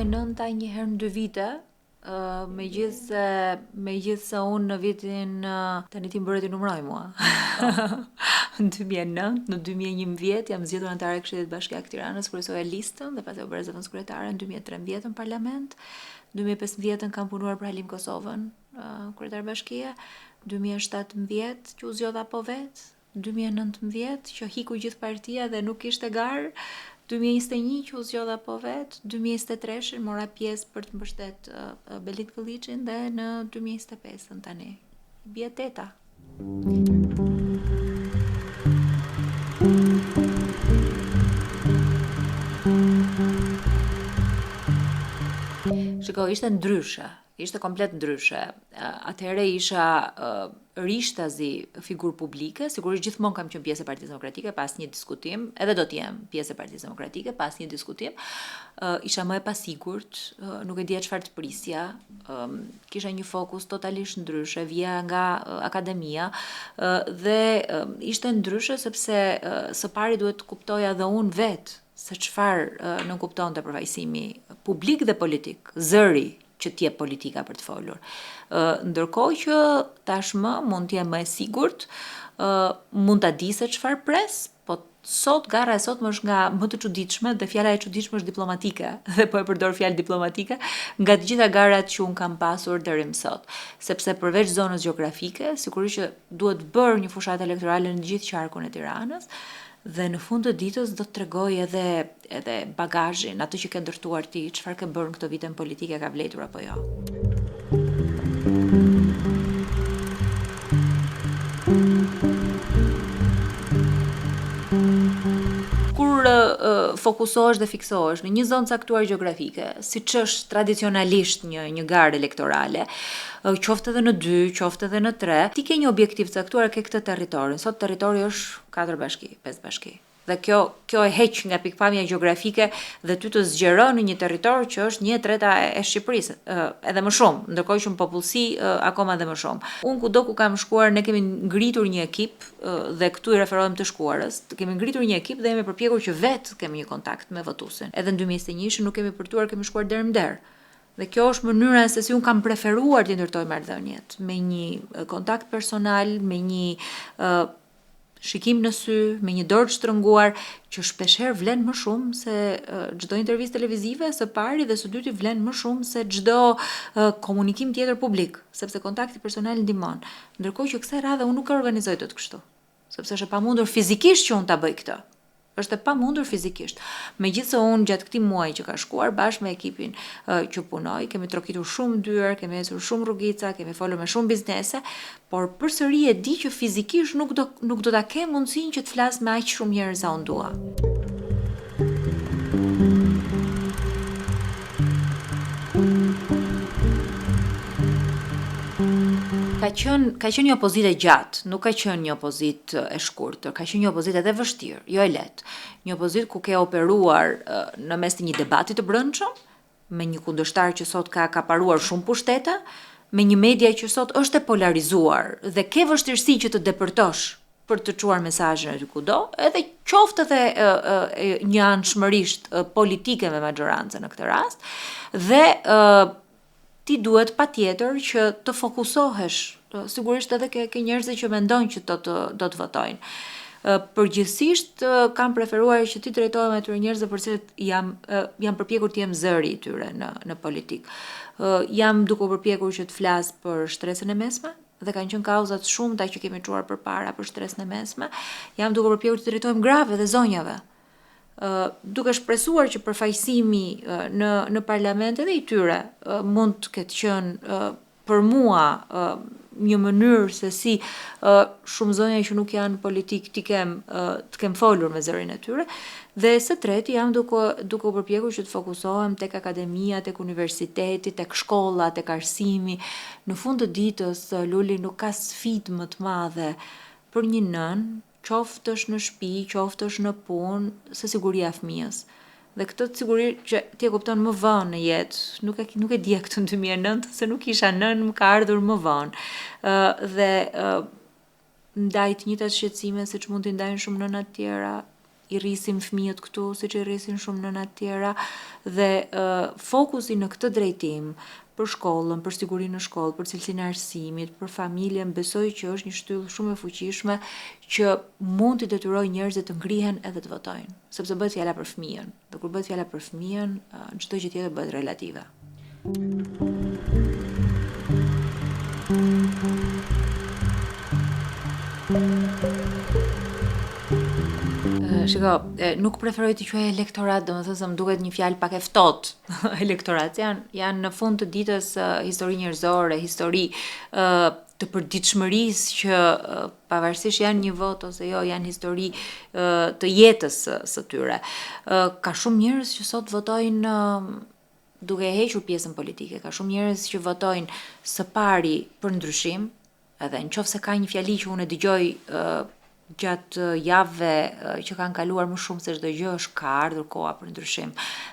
2009 një herë në 2 vite, megjithse unë në vitin tani ti mbërë ti numroj mua. Në 2009, në 2011 jam zgjedhur anëtare e Këshillit Bashkiak Tiranës, kryesoja listën dhe pastaj u bëra zëvendëskryetare në 2013 në parlament. 2015 kam punuar për Halim Kosovën, kryetar bashkie. 2017 që u zgjodha po vet. 2019 që hiku gjithë partia dhe nuk ishte garë. 2021 që u zgjodha po vet, 2023 mora pjesë për të mbështet Belit Vëlliçin dhe në 2025 tani. Bie 8. Shiko, ishte ndryshe. Ishte komplet ndryshe. Atëherë isha rishtazi figurë publike, sigurisht gjithmonë kam qenë pjesë e Partisë Demokratike, pas një diskutim, edhe do t'jem pjesë e Partisë Demokratike, pas një diskutim, isha më e pasigurt, nuk e dija çfarë të prisja, kisha një fokus totalisht ndryshe, vija nga akademia, dhe ishte ndryshe sepse së pari duhet kuptoja dhe unë vetë se çfarë nuk kuptonte përfaqësimi publik dhe politik, zëri që t'jep politika për të folur. Ndërkohë që tashmë mund t'jem më e sigurt, mund ta di se çfarë pres, po sot gara e sotme është nga më të çuditshme dhe fjala e çuditshme është diplomatike, dhe po e përdor fjalë diplomatike nga të gjitha garat që un kam pasur deri më sot, sepse përveç zonës gjeografike, sigurisht që duhet bërë një fushatë elektorale në gjithë qarkun e Tiranës. Dhe në fund të ditës do të tregoj edhe bagazhin, atë që ke ndërtuar ti, çfarë ke bërë në këto vite në politikë, ka vlerëtur apo jo. Kur fokusohesh dhe fiksohesh në një zonë caktuar gjeografike, siç është tradicionalisht një garë elektorale, qoftë edhe në 2, qoftë edhe në 3, ti ke një objektiv caktuar ke këtë territorin. Sot territori është 4 bashki, 5 bashki. Dhe kjo e heq nga pikpamja gjeografike dhe ty të zgjeron në një territor që është 1/3 e Shqipërisë, edhe më shumë, ndërkohë që në popullsi akoma dhe më shumë. Unë kudo ku kam shkuar, ne kemi ngritur një ekip dhe këtu i referohem të shkuarës. Kemi ngritur një ekip dhe jemi përpjekur që vetë kemi një kontakt me votuesin. Edhe në 2021 nuk kemi përtuar, kemi shkuar der më der. Dhe kjo është mënyra se si unë kam preferuar të ndërtoj marrëdhëniet, me një kontakt personal, me një shikim në sy, me një dorë të shtrënguar, që shpeshherë vlen më shumë se çdo intervistë televizive, së pari dhe së dyti vlen më shumë se çdo komunikim tjetër publik, sepse kontakti personal ndihmon. Ndërkohë që kësaj radhe unë nuk e organizoj dot kështu, sepse është e pamundur fizikisht që unë ta bëj këtë. Është e pamundur fizikisht. Megjithëse unë gjatë këtij muaji që ka shkuar bashkë me ekipin që punoj, kemi trokitur shumë dyer, kemi ecur shumë rrugica, kemi folur me shumë biznese, por përsëri e di që fizikisht nuk do ta kem mundësinë që të flas me aq shumë njerëz sa unë dua. Ka qenë një opozitë e gjatë, nuk ka qenë një opozitë e shkurtër, ka qenë një opozitë edhe vështirë, jo e lehtë. Një opozitë ku ke operuar në mes të një debati të brendshëm, me një kundërshtar që sot ka akaparuar shumë pushtete, me një media që sot është e polarizuar dhe ke vështirësi që të depërtosh për të çuar mesazhin aty kudo, edhe qoftë edhe një anshmërisht politike me majorancë në këtë rast, dhe ti duhet patjetër që të fokusohesh, sigurisht edhe ke njerëz që mendojnë që do të votojnë. Përgjithsisht kam preferuar që ti drejtohem atyre njerëzve për cilët jam përpjekur të jem zëri i tyre në politikë. Jam duke u përpjekur që të flas për shtresën e mesme, dhe kanë qenë kauzat shumëta që kemi çuar përpara për shtresën e mesme. Jam duke u përpjekur të drejtohem grave dhe zonjave. Duke shpresuar që përfaqësimi në parlament edhe i tyre mund të ketë qenë për mua një mënyrë se si shumë zonja që nuk janë politik të kem folur me zërin e tyre, dhe së treti jam duke u përpjekur që të fokusohem tek akademia, tek universiteti, tek shkolla, tek arsimi. Në fund të ditës, Luli, nuk ka sfidë më të madhe për një nën, qoftë është në shtëpi, qoftë është në punë, se siguria e fëmijës. Dhe këtë siguri që ti e kupton më vonë në jetë, nuk e dija këtë në 2009, se nuk isha nën, më ka ardhur më vonë. Dhe ndaj të njëjtat shqetësime siç mund t'i ndajnë shumë nëna të tjera, i rrisim fëmijët këtu, siç i rrisin shumë nëna të tjera, dhe fokusi në këtë drejtim për shkollën, për sigurinë në shkollë, për cilësinë e arsimit, për familjen, besoj që është një shtyllë shumë e fuqishme që mund të detyrojë njerëzit të ngrihen edhe të votojnë, sepse bëhet fjala për fëmijën. Dhe kur bëhet fjala për fëmijën, çdo gjë tjetër bëhet relative. Shiko, nuk preferoj të quaj elektorat, domethënë se më duket një fjalë pak e ftohtë. Elektorat janë në fund të ditës histori njerëzore, histori të përditshmërisë që pavarësisht janë një vot ose jo, janë histori të jetës së tyre. Ka shumë njerëz që sot votojnë duke hequr pjesën politike, ka shumë njerëz që votojnë së pari për ndryshim, edhe nëse ka një fjali që unë e dëgjoj gjatë javëve që kanë kaluar më shumë se çdo gjë, është ka ardhur koha për ndryshim.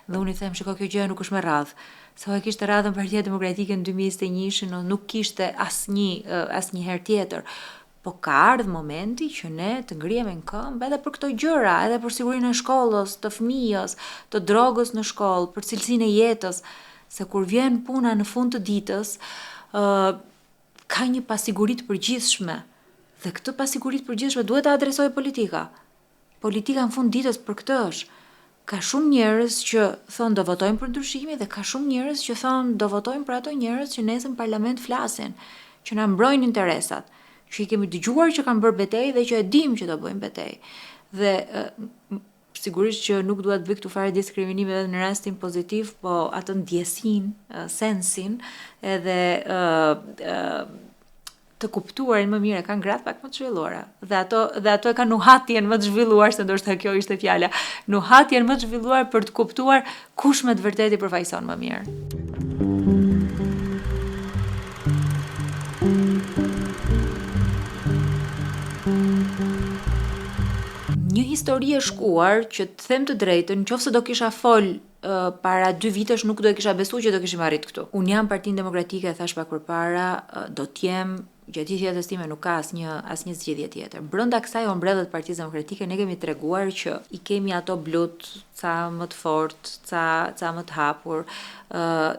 Dhe unë i them, shiko, kjo gjë nuk është me radhë. Sa e kishte radhën Partia Demokratike në 2021, nuk kishte asnjëherë tjetër. Po ka ardhur momenti që ne të ngrihemi në këmbë edhe për këto gjëra, edhe për sigurinë e shkollës, të fëmijës, të drogës në shkollë, për cilësinë e jetës, se kur vjen puna në fund të ditës, ka një pasiguri të përgjithshme. Dhe këtë pasiguri të përgjithshme duhet ta adresojë politika. Politika në fund ditës për këtë është. Ka shumë njerëz që thonë do votojnë për ndryshimin dhe ka shumë njerëz që thonë do votojnë për ato njerëz që nesër në parlament flasin, që na mbrojnë interesat, që i kemi dëgjuar që kanë bërë betejë dhe që e dim që do bëjnë betejë. Dhe sigurisht që nuk dua të bëj këtu fare diskriminim edhe në rastin pozitiv, po atë ndjesinë, sensin, edhe të kuptuarin më mirë kanë gratë pak më të zhvilluara. Dhe ato e kanë nuhatjen më të zhvilluar, se ndoshta kjo ishte fjala. Nuhatjen më të zhvilluar për të kuptuar kush me të vërtetë i përfaqëson më mirë. Një histori e shkuar që të them të drejtën, nëse do kisha fol para 2 vitesh nuk do e kisha besuar që do kishim arrit këtu. Unë jam Partinë Demokratike, thash pak përpara, do t'jem gjatë gjithë jetës time, nuk ka asnjë zgjedhje tjetër. Brenda kësaj ombrellës të Partisë Demokratike ne kemi treguar që i kemi ato blut, ca më të fortë, ca më të hapur,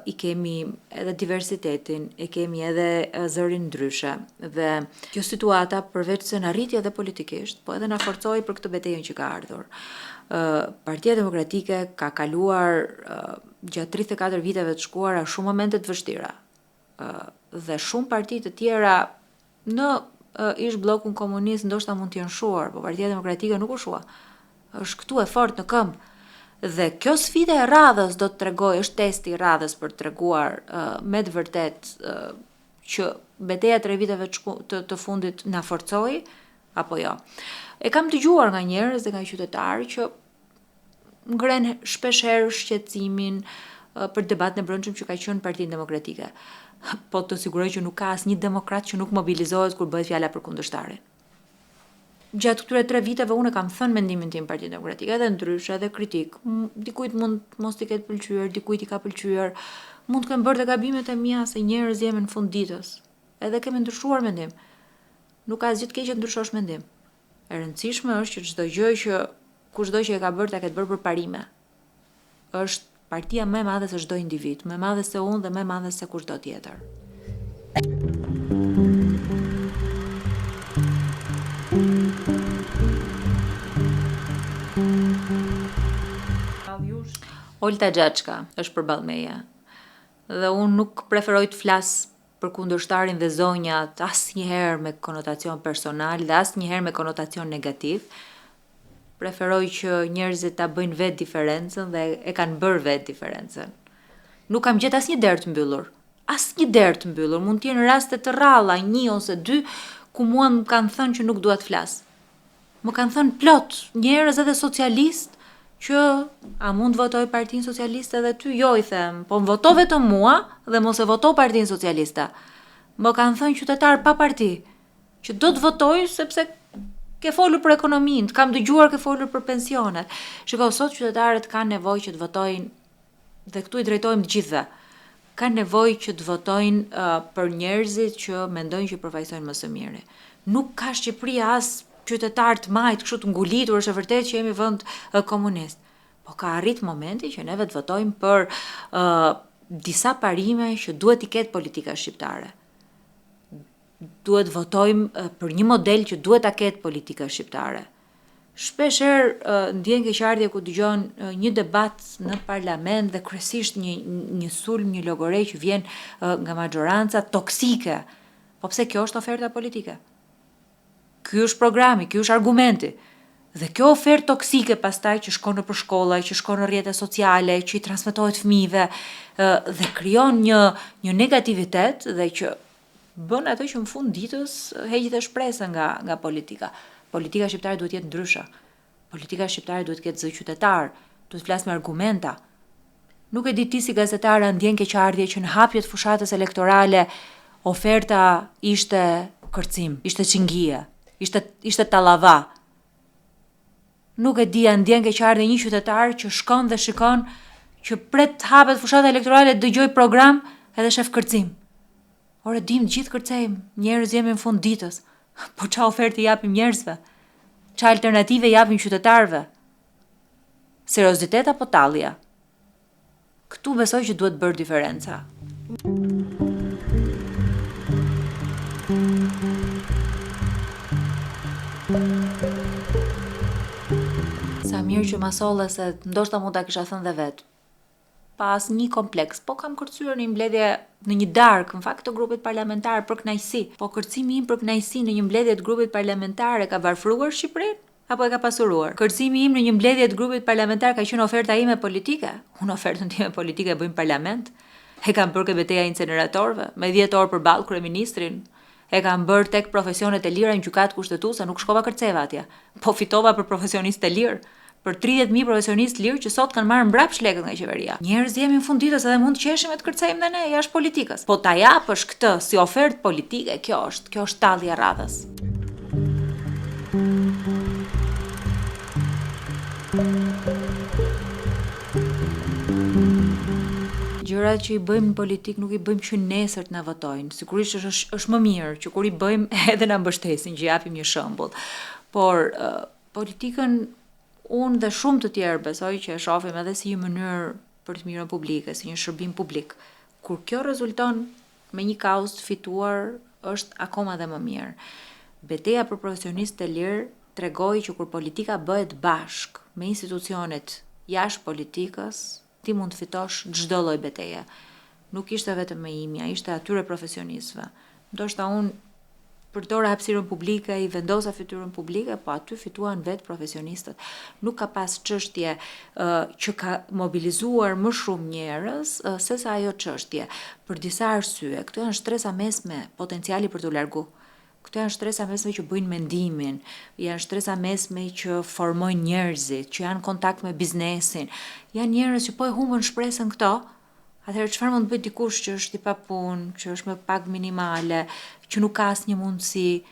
i kemi edhe diversitetin, i kemi edhe zërin ndryshe. Dhe kjo situata përveç se na rriti edhe politikisht, po edhe na forcoi për këtë betejën që ka ardhur. Partia Demokratike ka kaluar gjatë 34 viteve të shkuara shumë momente të vështira. Dhe shumë parti të tjera në ish bllokun komunist ndoshta mund të jenë shuar, po Partia Demokratike nuk u shua. Është këtu e fortë në këmbë. Dhe kjo sfidë e radhës do të tregoj, është testi i radhës për të treguar me të vërtet që betejë 3 viteve të fundit na forcoi apo jo. E kam dëgjuar nga njerëz dhe nga qytetarë që ngren shpesh herë shqetësimin për debatin e brendshëm që ka qenë Partinë Demokratike. Po të siguroj që nuk ka asnjë demokrat që nuk mobilizohet kur bëhet fjala për kundërshtarin. Gjatë këtyre 3 viteve unë kam thënë mendimin tim Partinë Demokratike, edhe ndryshe, edhe kritik. Dikujt mund mos t'i ketë pëlqyer, dikujt i ka pëlqyer. Mund të kem bërë të gabimet e mia, se njerëz jemi në fund ditës. Edhe kemi ndryshuar mendim. Nuk ka asgjë të keq që ndryshosh mendim. E rëndësishme është që çdo gjë që kushdo që e ka bërë ta ketë bërë për parime. Është partia më e madhe se çdo individ, më e madhe se unë dhe më e madhe se kushdo tjetër. Olta Xhaçka është përballë meje. Dhe unë nuk preferoj të flas për kundërshtarin dhe zonjat asnjëherë me konotacion personal dhe asnjëherë me konotacion negativ. Preferoj që njerëzit ta bëjnë vetë diferencën dhe e kanë bërë vetë diferencën. Nuk kam gjetë asnjë derë të mbyllur. Asnjë derë të mbyllur. Mund të jenë raste të rralla, 1 ose 2, ku mua më kanë thënë që nuk dua të flas. Më kanë thënë plot njerëz edhe socialist që a mund votoj Partinë Socialiste dhe ty? Jo, i them, po më voto vetëm mua dhe mos e voto Partinë Socialiste. Më kanë thënë qytetar pa parti që do të votoj sepse ke folur për ekonominë, kam dëgjuar ke folur për pensionet. Shikoj, sot qytetarët kanë nevojë që të votojnë, dhe këtu i drejtojmë të gjithëve. Kanë nevojë që të votojnë për njerëzit që mendojnë që përfaqësojnë më së miri. Nuk ka Shqipëria as qytetar të majt, kështu të ngulitur, është e vërtet që jemi vend komunist. Po ka arrit momenti që neve të votojmë për disa parime që duhet i ketë politika shqiptare. Duhet votojmë për një model që duhet ta ketë politika shqiptare. Shpeshherë ndjen keqardhje ku dëgjon një debat në parlament dhe kryesisht një sulm, një llogore që vjen nga maxhoranca toksike. Po pse kjo është oferta politike? Ky është programi, ky është argumenti. Dhe kjo ofertë toksike pastaj që shkon nëpër shkolla, që shkon në rrjete sociale, që i transmetohet fëmijëve dhe krijon një negativitet dhe që bën atë që në fund ditës heqet shpresa nga politika. Politika shqiptare duhet jetë ndryshe. Politika shqiptare duhet ketë zë qytetar, duhet flas me argumenta. Nuk e di ti si gazetare ndjen keqardhje që në hapjet fushatës elektorale oferta ishte kërcim, ishte çingie, ishte tallava. Nuk e di ndjen keqardhje një qytetar që shkon dhe shikon që pret të hapet fushata elektorale dëgjoj program edhe shef kërcim. Ore dim gjithë kërcejmë, njerëz jemi në fund ditës. Po qa ofertë i japim njerëzve? Qa alternative i japim qytetarëve? Seriozitet apo tallja? Këtu besoj që duhet bërë diferenca. Sa mirë që ma solle se ndoshta mund ta kisha thënë dhe vetë. Pas një kompleks, po kam kërcyer në një mbledhje në një darkë, në fakt të grupit parlamentar për kënaqësi. Po kërcimi im për kënaqësi në një mbledhje të grupit parlamentar e ka varfruar Shqipërinë apo e ka pasuruar? Kërcimi im në një mbledhje të grupit parlamentar ka qenë oferta ime politike. Unë ofertën time politike e bëjmë parlament. E kam bërë ke betejë inceneratorëve me 10 orë përballë kryeministrin. E kam bërë tek profesionet e lira në gjykatë kushtetuese, nuk shkova kërceva atje. Po fitova për profesionistë e lirë. Për 30.000 profesionistë lirë që sot kanë marrë mbrapsht lekët nga qeveria. Njerëz jemi në fund ditës edhe mund të qeshim e të kërcejmë dhe ne jashtë politikës. Po ta japësh këtë si ofertë politike, kjo është tallja radhës. Gjërat që i bëjmë në politikë nuk i bëjmë që nesër të na votojnë. Sigurisht është më mirë që kur i bëjmë edhe na mbështesin, që japim një shembull. Por politikën unë dhe shumë të tjerë besoj që e shohim edhe si një mënyrë për të mirën publike, si një shërbim publik. Kur kjo rezulton me një kauzë të fituar, është akoma dhe më mirë. Betejë për profesionistë të lirë tregoi që kur politika bëhet bashk me institucionet jashtë politikës, ti mund të fitosh çdo lloj betejë. Nuk ishte vetëm me imja, ishte atyre profesionistëve. Ndoshta unë përdora hapësirën publike, i vendosa fytyrën publike, po aty fituan vetë profesionistët. Nuk ka pas çështje që ka mobilizuar më shumë njerëz se sa ajo çështje. Për disa arsye, këto janë shtresa mesme, potenciali për t'u largu. Këto janë shtresa mesme që bëjnë mendimin, janë shtresa mesme që formojnë njerëzit, që janë kontakt me biznesin. Janë njerëz që po e humbën shpresën këto. Atëherë çfarë mund të bëj dikush që është i papunë, që është me pagë minimale, që nuk ka asnjë mundësi?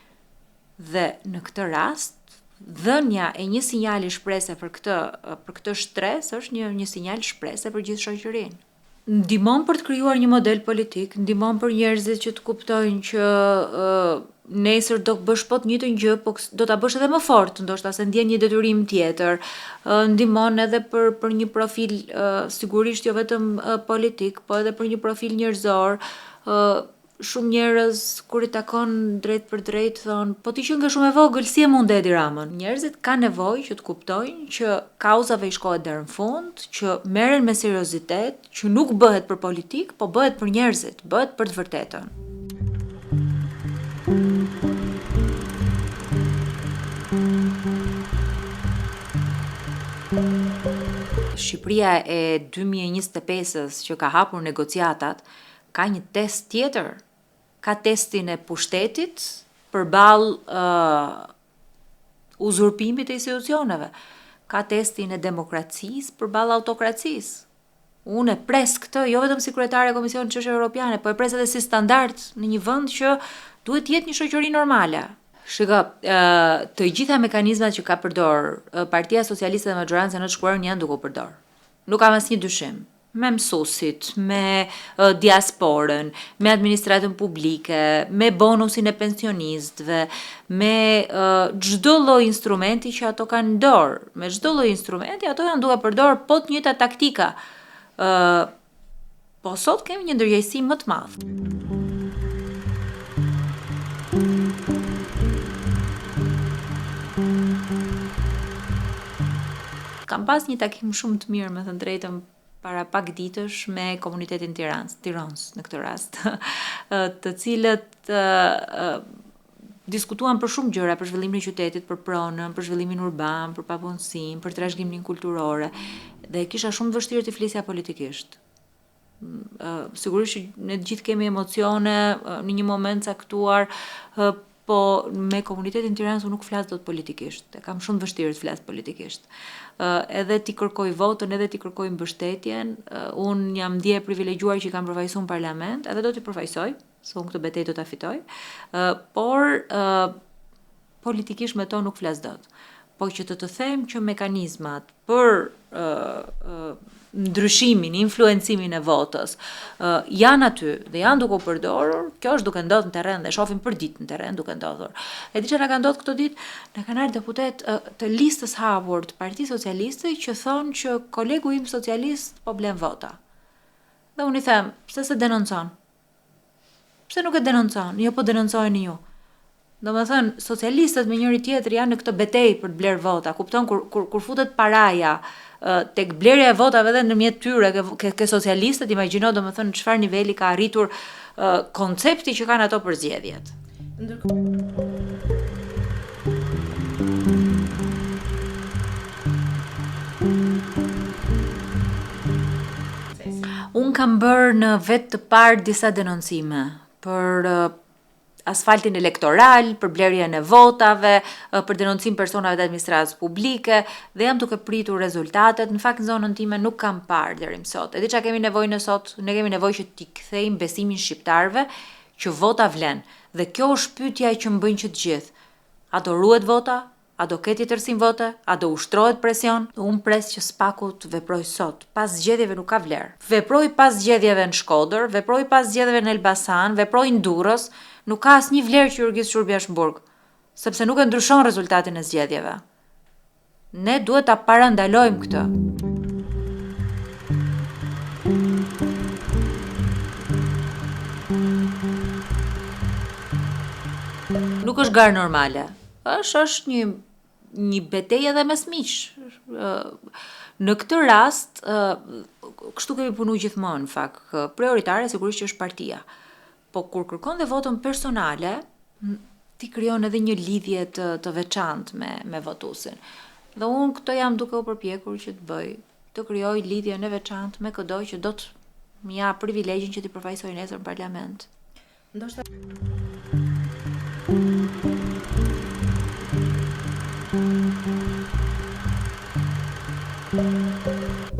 Dhe në këtë rast, dhënia e një sinjali shprese për këtë shtres është një sinjal shprese për gjithë shoqërinë. Ndihmon për të krijuar një model politik, ndihmon për njerëzit që të kuptojnë që nesër do të bësh po të njëjtën gjë, po do ta bësh edhe më fort, ndoshta se ndjen një detyrim tjetër. Ndihmon edhe për një profil sigurisht jo vetëm politik, po edhe për një profil njerëzor. Shumë njerëz kur i takon drejt për drejt thon, po ti që nga shumë e vogël si e mund Edi Ramën? Njerëzit kanë nevojë që të kuptojnë që kauzave i shkohet deri në fund, që merren me seriozitet, që nuk bëhet për politik, po bëhet për njerëzit, bëhet për të vërtetën. Shqipëria e 2025-s që ka hapur negociatat ka një test tjetër. Ka testin e pushtetit përballë uzurpimit të institucioneve. Ka testin e demokracisë përballë autokracisë. Unë e pres këtë jo vetëm si kryetare e Komisionit Çështjeve Evropiane, po e pres edhe si standard në një vend që duhet të jetë një shoqëri normale. Shiko, të gjitha mekanizmat që ka përdor Partia Socialiste dhe maxhoranca në të shkuarën janë duke u përdor. Nuk kam asnjë dyshim. me mësusit, me diasporën, me administratën publike, me bonusin e pensionistëve, me çdo lloj instrumenti që ato kanë në dorë. Me çdo lloj instrumenti ato janë duke përdorur po të njëjta taktika. Po sot kemi një ndërgjegjësi më të madh. Kam pas një takim shumë të mirë, me thënë drejtën, para pak ditësh me komunitetin Tiranës në këtë rast, të cilët diskutuan për shumë gjëra, për zhvillimin e qytetit, për pronën, për zhvillimin urban, për papunësinë, për trashëgiminë kulturore, dhe kisha shumë vështirë të flisja politikisht. Sigurisht që ne gjithë kemi emocione në një moment caktuar, po me komunitetin Tiranës unë nuk flas dot politikisht, e kam shumë vështirë të flas politikisht. Edhe ti kërkoj votën, edhe ti kërkoj mbështetjen, unë jam ndje privilegjuar që i kam përfaqësuar në parlament, edhe do t'i përfaqësoj, se unë këtë betejë do ta fitoj, por politikisht me to nuk flas dot. Po që të them që mekanizmat për ndryshimin, influencimin e votës janë aty dhe janë duke u përdorur, kjo është duke ndodhur në terren dhe shohim për ditë në terren duke ndodhur. E di çfarë na ka ndodhur këto ditë? Na kanë ardhur deputet të listës hapur të Partisë Socialiste që thonë që kolegu im socialist po blen vota. Dhe unë i them, pse se denoncon? Pse nuk e denoncon? Jo, po denoncojeni ju. Domethënë, socialistët me njëri tjetër janë në këtë betejë për të bler vota. Kupton kur futet paraja tek blerja e votave edhe ndërmjet tyre ke socialistët, imagjino domethënë çfarë niveli ka arritur koncepti që kanë ato për zgjedhjet. Unë kam bërë në vetë të parë disa denoncime për asfaltin elektoral, për blerjen e votave, për denoncim personave të administratës publike, dhe jam duke pritur rezultatet. Në fakt në zonën time nuk kam parë deri më sot. Edhe çka kemi nevojë në sot, ne kemi nevojë që t'i kthejmë besimin shqiptarëve që vota vlen. Dhe kjo është pyetja që më bëjnë që të gjithë. A do ruhet vota? A do ketë tërësim vote? A do ushtrohet presion? Unë pres që SPAK-u të veproj sot. Pas zgjedhjeve nuk ka vlerë. Veproj pas zgjedhjeve në Shkodër, veproj pas zgjedhjeve në Elbasan, veproj në Durrës, nuk ka asnjë vlerë që Jurgis Shurbiashmburg, sepse nuk e ndryshon rezultatin e zgjedhjeve. Ne duhet ta parandalojmë këtë. Nuk është garë normale. Është një betejë edhe mes miq. Në këtë rast, kështu kemi punuar gjithmonë, në fakt, prioritare sigurisht që është partia. Po kur kërkon dhe votën personale, ti krijon edhe një lidhje të veçantë me votuesin. Dhe unë këtë jam duke u përpjekur që të bëj, të krijoj lidhjen e veçantë me çdo që do të më jap privilegjin që t'i përfaqësoj nesër në parlament. Ndoshta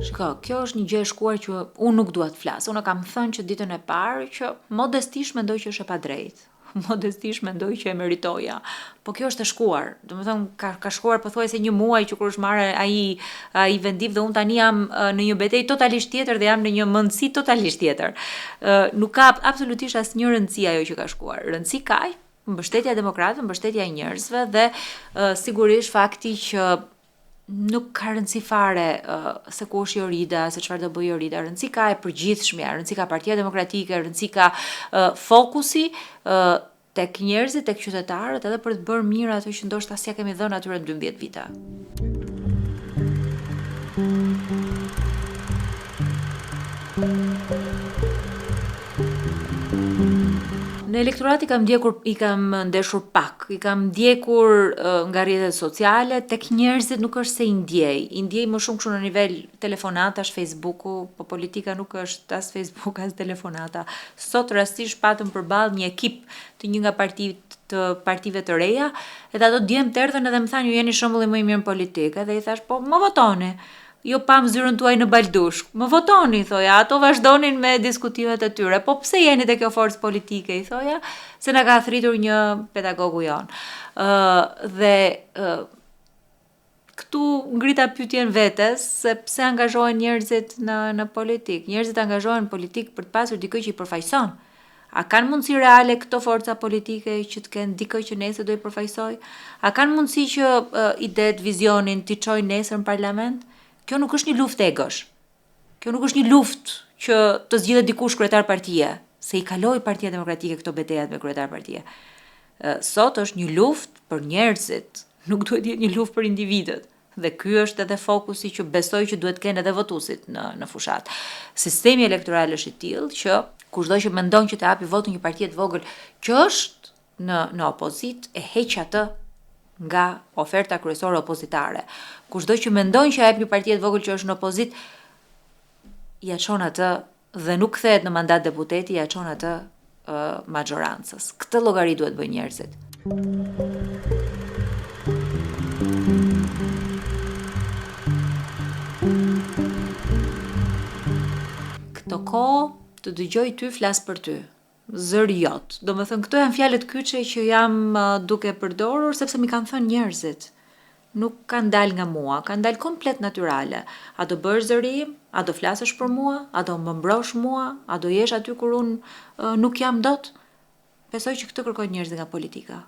Shiko, kjo është një gjë e shkuar që unë nuk dua të flas. Unë kam thënë që ditën e parë që modestisht mendoj që është e padrejtë. Modestisht mendoj që e meritoja. Po kjo është e shkuar. Domethënë ka shkuar pothuajse një muaj që kur është marrë ai vendim dhe unë tani jam në një betejë totalisht tjetër dhe jam në një mendësi totalisht tjetër. Nuk ka absolutisht asnjë rëndësi ajo që ka shkuar. Rëndësi ka mbështetja e demokratëve, mbështetja e njerëzve dhe sigurisht fakti që nuk ka rëndësi fare se ku është Jorida, se çfarë do bëjë Jorida. Rëndësi ka e përgjithshmja, rëndësi ka Partia Demokratike, rëndësi ka fokusi tek njerëzit, tek qytetarët, edhe për të bërë mirë ato që ndoshta s'ja kemi dhënë atyre në 12 vite. Në elektorat i kam ndeshur pak, i kam ndjekur nga rrjetet sociale, tek njerëzit nuk është se i ndjej më shumë kështu në nivel telefonatash, Facebooku, po politika nuk është as Facebook as telefonata. Sot rastisht patëm përballë një ekip të një nga partive të reja, edhe ato djem të erdhën edhe më thanë ju jeni shembulli më i mirë në politikë, dhe i thash po më votoni. Jo pam zyrën tuaj në baldushk. Më votoni, thoja, ato vazhdonin me diskutimet e tyre. Po pse jeni te kjo forcë politike, i thoja, se na ka thritur një pedagogu jon. Dhe këtu ngrita pyetjen vetes se pse angazhohen njerëzit në politik. Njerëzit angazhohen në politik për të pasur dikë që i përfaqëson. A kanë mundësi reale këto forca politike që të kenë dikë që nesër do i përfaqësoj? A kanë mundësi që idetë, vizionin t'i çojnë nesër në parlament? Kjo nuk është një luftë egosh. Kjo nuk është një luftë që të zgjidhet dikush kryetar partie, se i kaloi Partia Demokratike këto betejat me kryetar partie. Sot është një luftë për njerëzit, nuk duhet të jetë një luftë për individët. Dhe ky është edhe fokusi që besoj që duhet kenë edhe votuesit në fushat. Sistemi elektoral është i tillë që kushdo që mendon që të hapi votin një partie të vogël që është në opozit e heq atë nga oferta kryesore opozitare. Kushdo që mendon që hap një partie të vogël që është në opozit, ja çon atë dhe nuk kthehet në mandat deputeti, ja çon atë majorancës. Këtë llogari duhet bëjnë njerëzit. Këto kohë të dëgjoj ty flas për ty. Zëri jot. Do më thënë, këto janë fjalët kyçe që jam duke përdorur sepse mi kanë thënë njerëzit. Nuk kanë dalë nga mua, kanë dalë komplet natyrale. A do bësh zëri im? A do flasësh për mua? A do më mbrosh mua? A do jesh aty kur unë nuk jam dot? Besoj që këtë kërkojnë njerëzit nga politika.